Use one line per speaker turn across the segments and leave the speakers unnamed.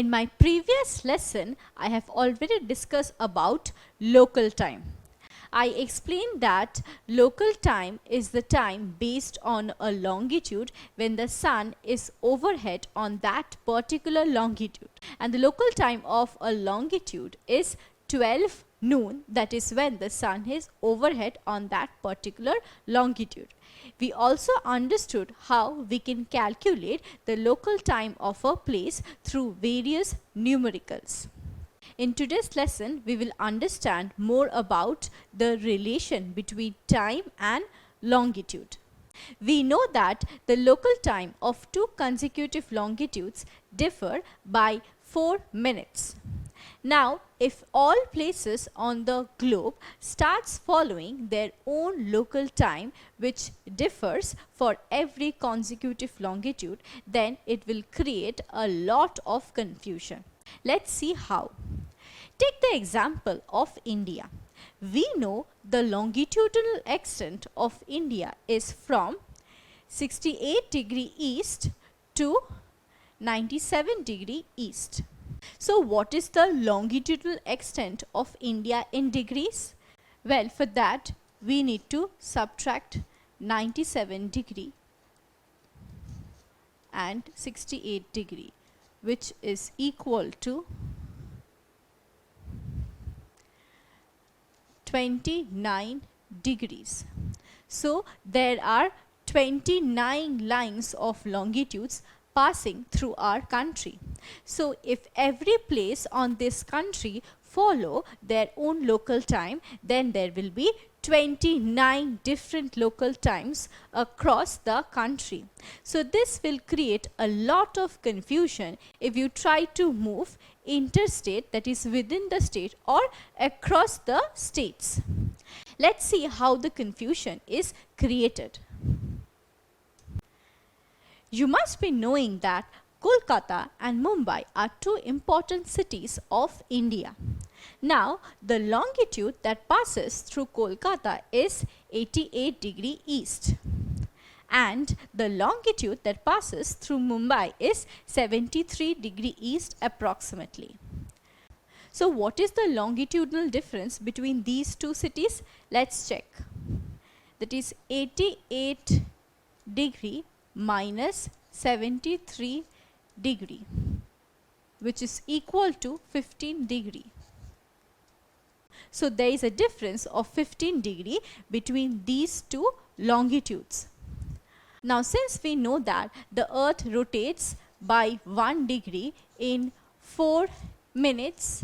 In my previous lesson, I have already discussed about local time. I explained that local time is the time based on a longitude when the sun is overhead on that particular longitude. And the local time of a longitude is 12 noon, that is when the sun is overhead on that particular longitude. We also understood how we can calculate the local time of a place through various numericals. In today's lesson, we will understand more about the relation between time and longitude. We know that the local time of two consecutive longitudes differ by 4 minutes. Now, if all places on the globe starts following their own local time, which differs for every consecutive longitude, then it will create a lot of confusion. Let's see how. Take the example of India. We know the longitudinal extent of India is from 68° east to 97° east. So what is the longitudinal extent of India in degrees? Well, for that we need to subtract 97° and 68°, which is equal to 29 degrees. So there are 29 lines of longitudes passing through our country. So if every place on this country follow their own local time, then there will be 29 different local times across the country. So this will create a lot of confusion if you try to move interstate, that is within the state or across the states. Let's see how the confusion is created. You must be knowing that Kolkata and Mumbai are two important cities of India. Now, the longitude that passes through Kolkata is 88° east, and the longitude that passes through Mumbai is 73° east approximately. So what is the longitudinal difference between these two cities? Let's check. That is 88° minus 73°, which is equal to 15°. So there is a difference of 15° between these two longitudes. Now since we know that the earth rotates by 1 degree in 4 minutes,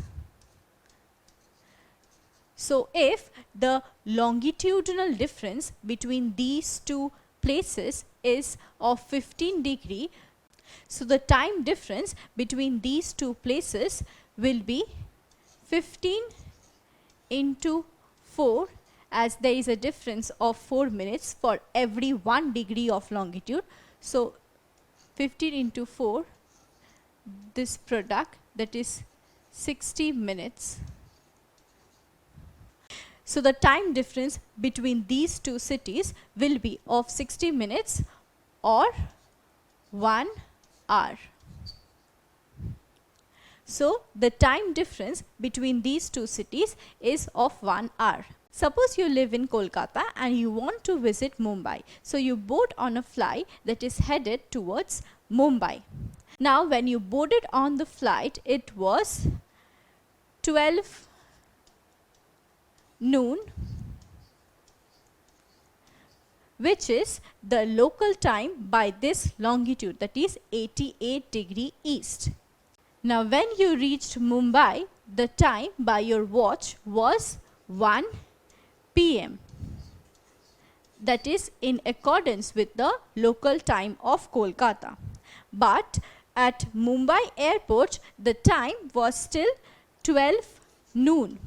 so if the longitudinal difference between these two places is of 15°, so the time difference between these two places will be 15 into 4, as there is a difference of 4 minutes for every 1 degree of longitude. So 15 into 4, this product, that is 60 minutes. So the time difference between these two cities will be of 60 minutes or 1 hour. So the time difference between these two cities is of 1 hour. Suppose you live in Kolkata and you want to visit Mumbai. So you board on a flight that is headed towards Mumbai. Now when you boarded on the flight, it was 12 noon, which is the local time by this longitude, that is 88° east. Now when you reached Mumbai, the time by your watch was 1 p.m. That is in accordance with the local time of Kolkata. But at Mumbai airport, the time was still 12 noon,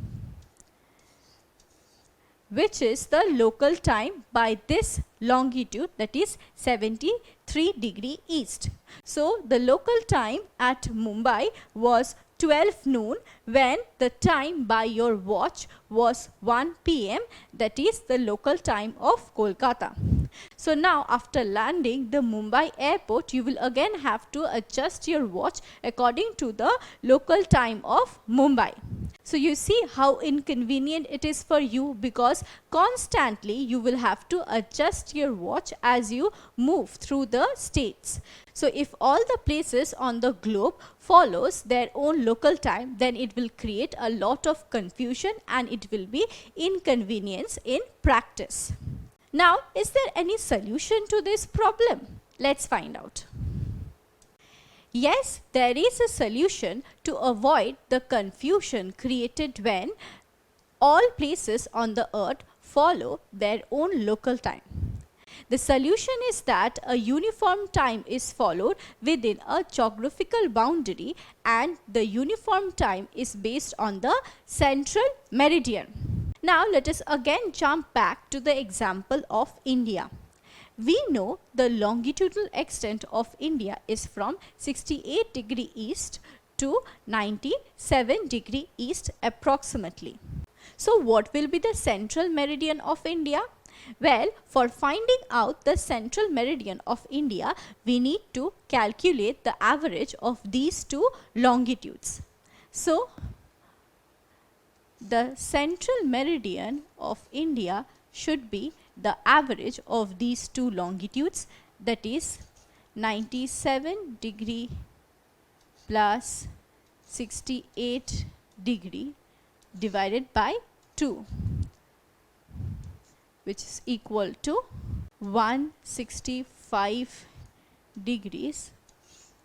which is the local time by this longitude, that is 73° east. So the local time at Mumbai was 12 noon when the time by your watch was 1 p.m. that is the local time of Kolkata. So now after landing the Mumbai airport, you will again have to adjust your watch according to the local time of Mumbai. So you see how inconvenient it is for you, because constantly you will have to adjust your watch as you move through the states. So if all the places on the globe follows their own local time, then it will create a lot of confusion and it will be inconvenience in practice. Now, is there any solution to this problem? Let's find out. Yes, there is a solution to avoid the confusion created when all places on the earth follow their own local time. The solution is that a uniform time is followed within a geographical boundary, and the uniform time is based on the central meridian. Now let us again jump back to the example of India. We know the longitudinal extent of India is from 68 degree east to 97 degree east approximately. So what will be the central meridian of India? Well, for finding out the central meridian of India, we need to calculate the average of these two longitudes. So the central meridian of India should be the average of these two longitudes, that is 97 degree plus 68 degree divided by 2, which is equal to 165 degrees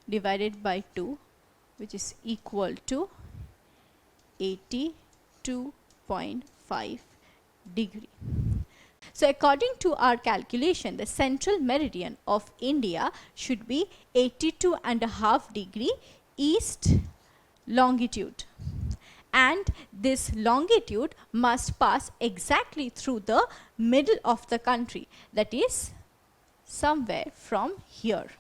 divided by 2, which is equal to 82.5 degree. So according to our calculation, the central meridian of India should be 82.5 degree east longitude, and this longitude must pass exactly through the middle of the country, that is somewhere from here.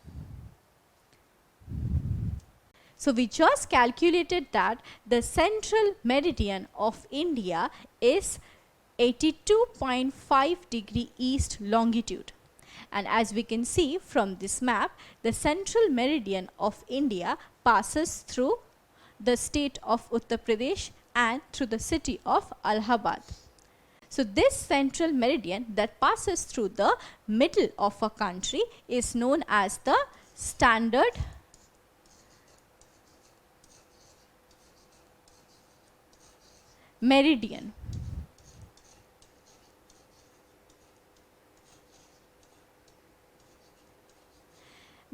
So we just calculated that the central meridian of India is 82.5 degree east longitude, and as we can see from this map, the central meridian of India passes through the state of Uttar Pradesh and through the city of Allahabad. So this central meridian that passes through the middle of a country is known as the standard meridian.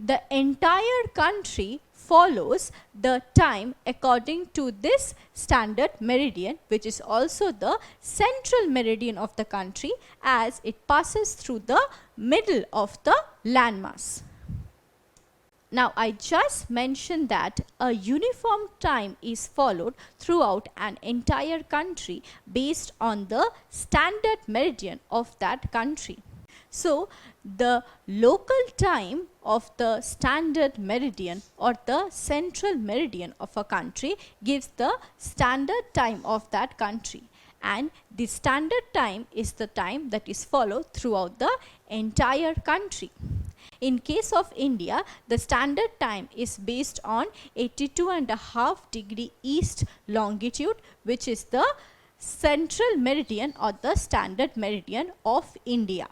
The entire country follows the time according to this standard meridian, which is also the central meridian of the country, as it passes through the middle of the landmass. Now I just mentioned that a uniform time is followed throughout an entire country based on the standard meridian of that country. So the local time of the standard meridian or the central meridian of a country gives the standard time of that country, and the standard time is the time that is followed throughout the entire country. In case of India, the standard time is based on 82.5 degree east longitude, which is the central meridian or the standard meridian of India.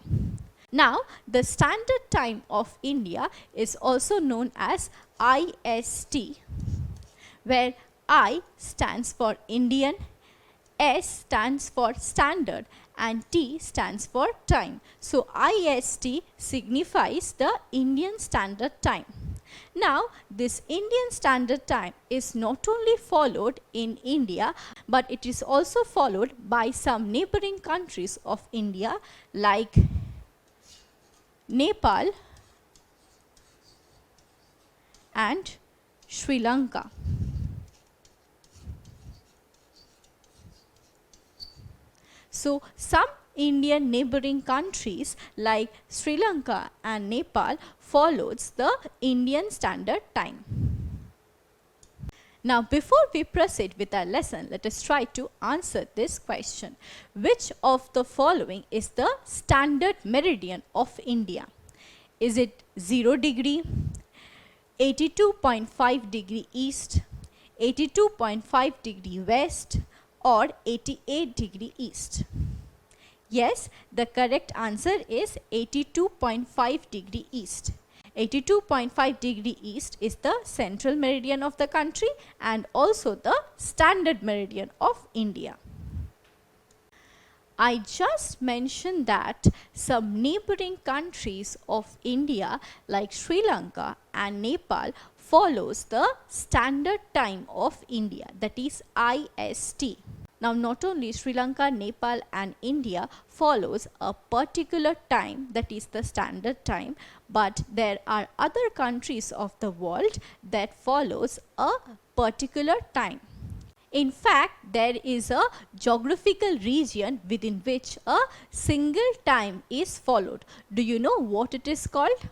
Now, the standard time of India is also known as IST, where I stands for Indian, S stands for standard, and T stands for time. So IST signifies the Indian Standard Time. Now this Indian Standard Time is not only followed in India, but it is also followed by some neighboring countries of India like Nepal and Sri Lanka. So some Indian neighboring countries like Sri Lanka and Nepal follows the Indian Standard Time. Now, before we proceed with our lesson, let us try to answer this question. Which of the following is the standard meridian of India? Is it 0 degree, 82.5 degree east, 82.5 degree west, or 88 degree east? Yes, the correct answer is 82.5 degree east. 82.5 degree east is the central meridian of the country and also the standard meridian of India. I just mentioned that some neighboring countries of India like Sri Lanka and Nepal follows the standard time of India, that is IST. Now, not only Sri Lanka, Nepal and India follows a particular time, that is the standard time, but there are other countries of the world that follows a particular time. In fact, there is a geographical region within which a single time is followed. Do you know what it is called?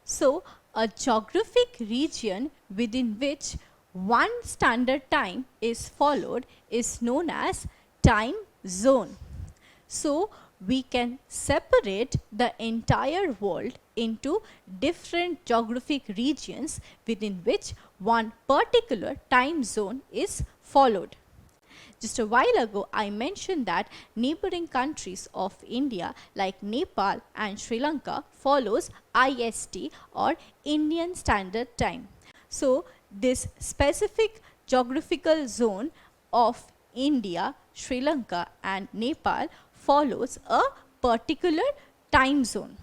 So, a geographic region within which one standard time is followed is known as time zone. So, we can separate the entire world into different geographic regions within which one particular time zone is followed. Just a while ago, I mentioned that neighboring countries of India like Nepal and Sri Lanka follows IST or Indian Standard Time. So, this specific geographical zone of India, Sri Lanka and Nepal follows a particular time zone.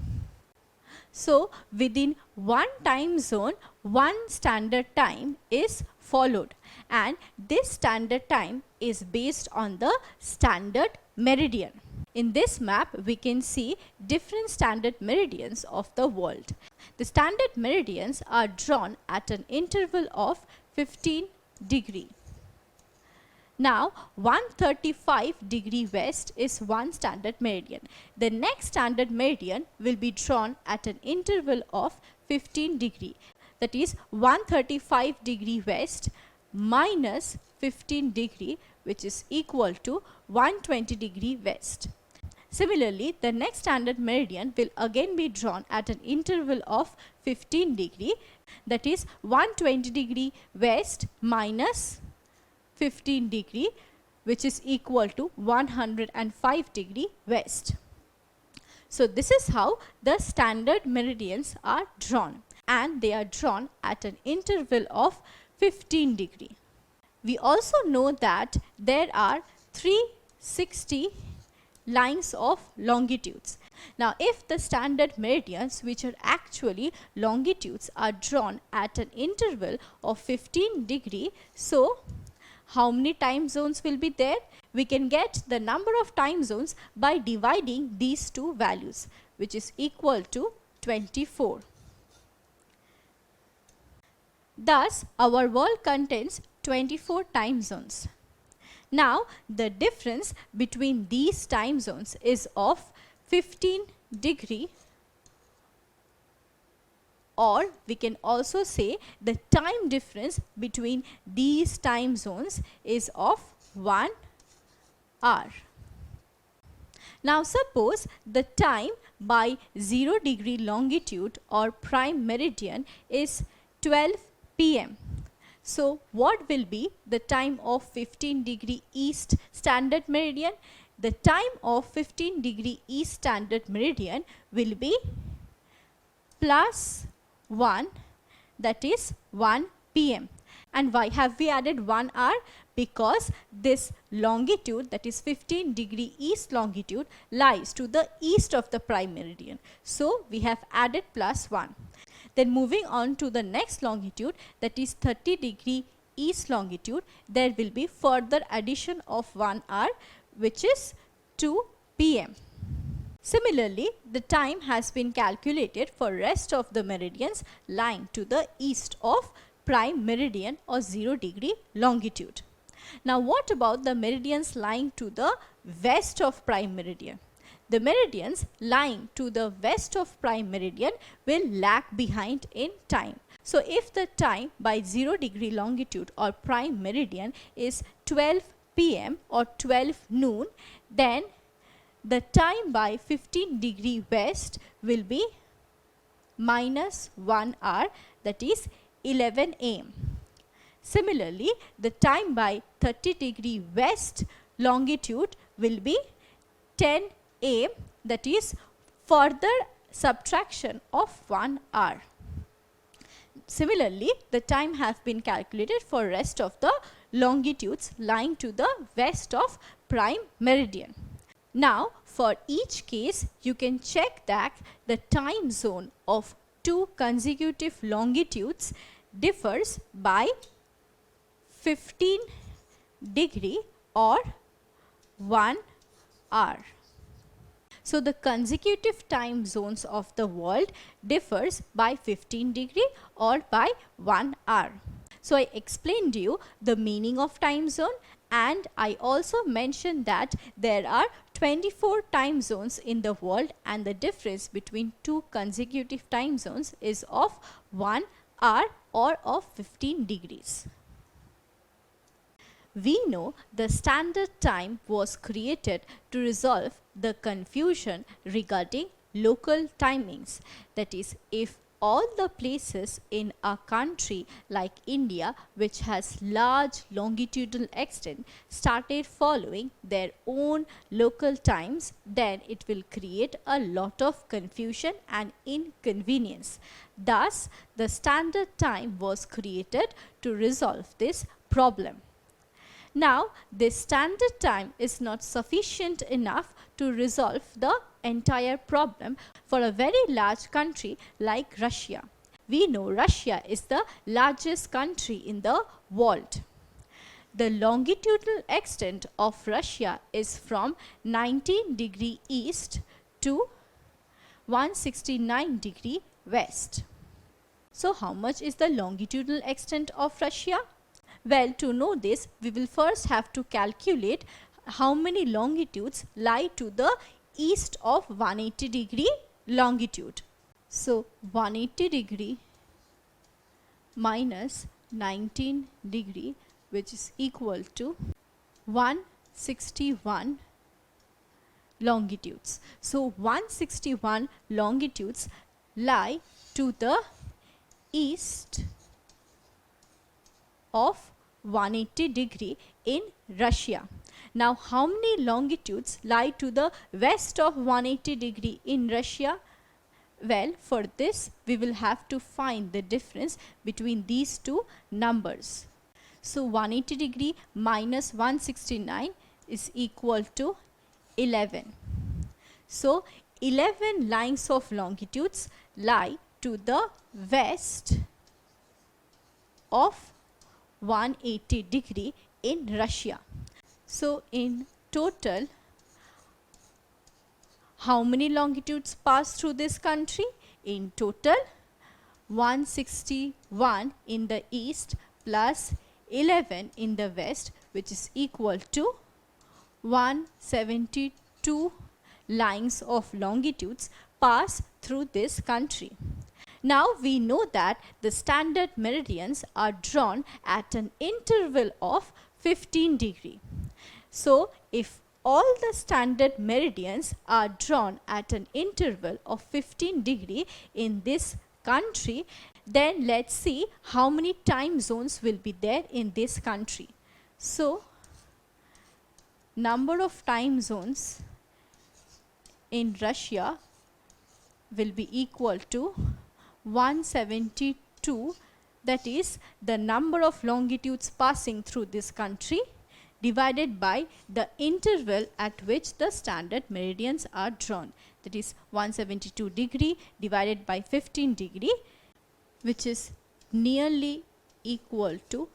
So, within one time zone, one standard time is followed, and this standard time is based on the standard meridian. In this map, we can see different standard meridians of the world. The standard meridians are drawn at an interval of 15 degree. Now, 135 degree west is one standard meridian. The next standard meridian will be drawn at an interval of 15 degree. That is 135 degree west minus 15 degree, which is equal to 120 degree west. Similarly, the next standard meridian will again be drawn at an interval of 15 degree. That is 120 degree west minus 15 degree, which is equal to 105 degree west. So, this is how the standard meridians are drawn, and they are drawn at an interval of 15 degree. We also know that there are 360 lines of longitudes. Now, if the standard meridians, which are actually longitudes, are drawn at an interval of 15 degree, so how many time zones will be there? We can get the number of time zones by dividing these two values, which is equal to 24. Thus, our world contains 24 time zones. Now, the difference between these time zones is of 15 degree, or we can also say the time difference between these time zones is of 1 hour. Now, suppose the time by 0 degree longitude or prime meridian is 12 p.m. So, what will be the time of 15 degree east standard meridian? The time of 15 degree east standard meridian will be plus 1, that is 1 p.m. And why have we added 1 hour? Because this longitude, that is 15 degree east longitude, lies to the east of the prime meridian. So, we have added plus 1. Then moving on to the next longitude, that is 30 degree east longitude, there will be further addition of 1 hour, which is 2 p.m. Similarly, the time has been calculated for rest of the meridians lying to the east of prime meridian or 0 degree longitude. Now, what about the meridians lying to the west of prime meridian? the meridians lying to the west of prime meridian will lag behind in time. So if the time by 0 degree longitude or prime meridian is 12 p.m. or 12 noon, then the time by 15 degree west will be minus 1 hour, that is 11 a.m. Similarly, the time by 30 degree west longitude will be 10 a.m., that is further subtraction of 1 hour. Similarly, the time has been calculated for rest of the longitudes lying to the west of prime meridian. Now, for each case, you can check that the time zone of two consecutive longitudes differs by 15 degree or 1 hour. So the consecutive time zones of the world differs by 15 degree or by 1 hour. So I explained you the meaning of time zone, and I also mentioned that there are 24 time zones in the world, and the difference between two consecutive time zones is of 1 hour or of 15 degrees. We know the standard time was created to resolve the confusion regarding local timings. That is, if all the places in a country like India, which has large longitudinal extent, started following their own local times, then it will create a lot of confusion and inconvenience. Thus, the standard time was created to resolve this problem. Now, this standard time is not sufficient enough to resolve the entire problem for a very large country like Russia. We know Russia is the largest country in the world. The longitudinal extent of Russia is from 19 degree east to 169 degree west. So, how much is the longitudinal extent of Russia? Well, to know this, we will first have to calculate how many longitudes lie to the east of 180 degree longitude. So, 180 degree minus 19 degree, which is equal to 161 longitudes. So, 161 longitudes lie to the east of 180 degree in Russia. Now, how many longitudes lie to the west of 180 degree in Russia? Well, for this we will have to find the difference between these two numbers. So, 180 degree minus 169 is equal to 11. So, 11 lines of longitudes lie to the west of 180 degree in Russia. So, in total, how many longitudes pass through this country? In total, 161 in the east plus 11 in the west, which is equal to 172 lines of longitudes pass through this country. Now, we know that the standard meridians are drawn at an interval of 15 degree. So, if all the standard meridians are drawn at an interval of 15 degree in this country, then let's see how many time zones will be there in this country. So, number of time zones in Russia will be equal to 172, that is the number of longitudes passing through this country, divided by the interval at which the standard meridians are drawn, that is 172 degree divided by 15 degree, which is nearly equal to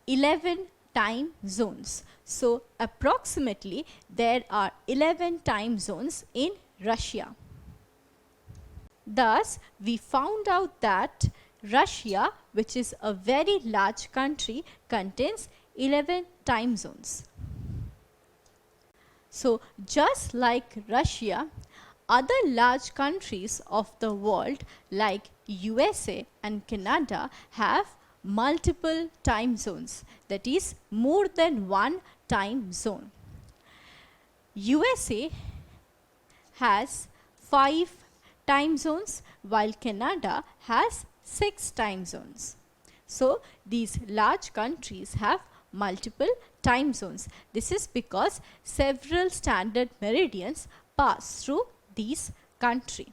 11 time zones. So, approximately there are 11 time zones in Russia. Thus, we found out that Russia, which is a very large country, contains 11 time zones. So just like Russia, other large countries of the world like USA and Canada have multiple time zones, that is more than one time zone. USA has 5 time zones while Canada has 6 time zones. So these large countries have multiple time zones. This is because several standard meridians pass through these countries.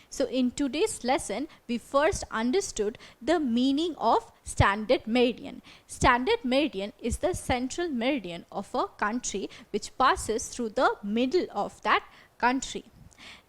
So in today's lesson, we first understood the meaning of standard meridian. Standard meridian is the central meridian of a country which passes through the middle of that country.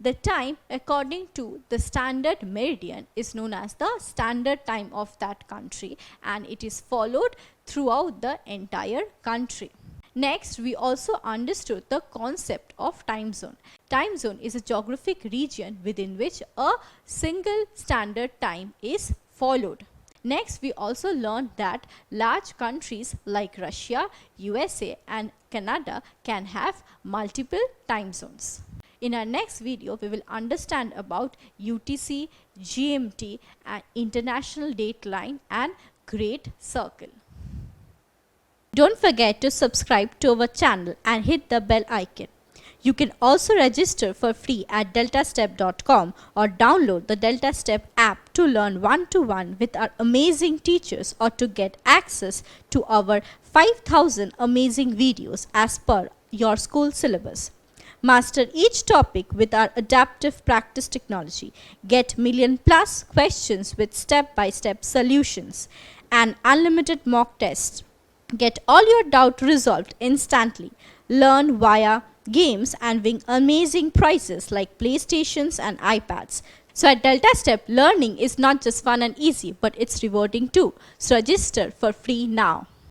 The time according to the standard meridian is known as the standard time of that country, and it is followed throughout the entire country. Next, we also understood the concept of time zone. Time zone is a geographic region within which a single standard time is followed. Next, we also learned that large countries like Russia, USA and Canada can have multiple time zones. In our next video, we will understand about UTC, GMT, and International Dateline and Great Circle. Don't forget to subscribe to our channel and hit the bell icon. You can also register for free at DeltaStep.com or download the DeltaStep app to learn one-to-one with our amazing teachers or to get access to our 5,000 amazing videos as per your school syllabus. Master each topic with our adaptive practice technology. Get million+ questions with step-by-step solutions and unlimited mock tests. Get all your doubt resolved instantly. Learn via games and win amazing prizes like PlayStations and iPads. So at DeltaStep, learning is not just fun and easy, but it's rewarding too. So register for free now.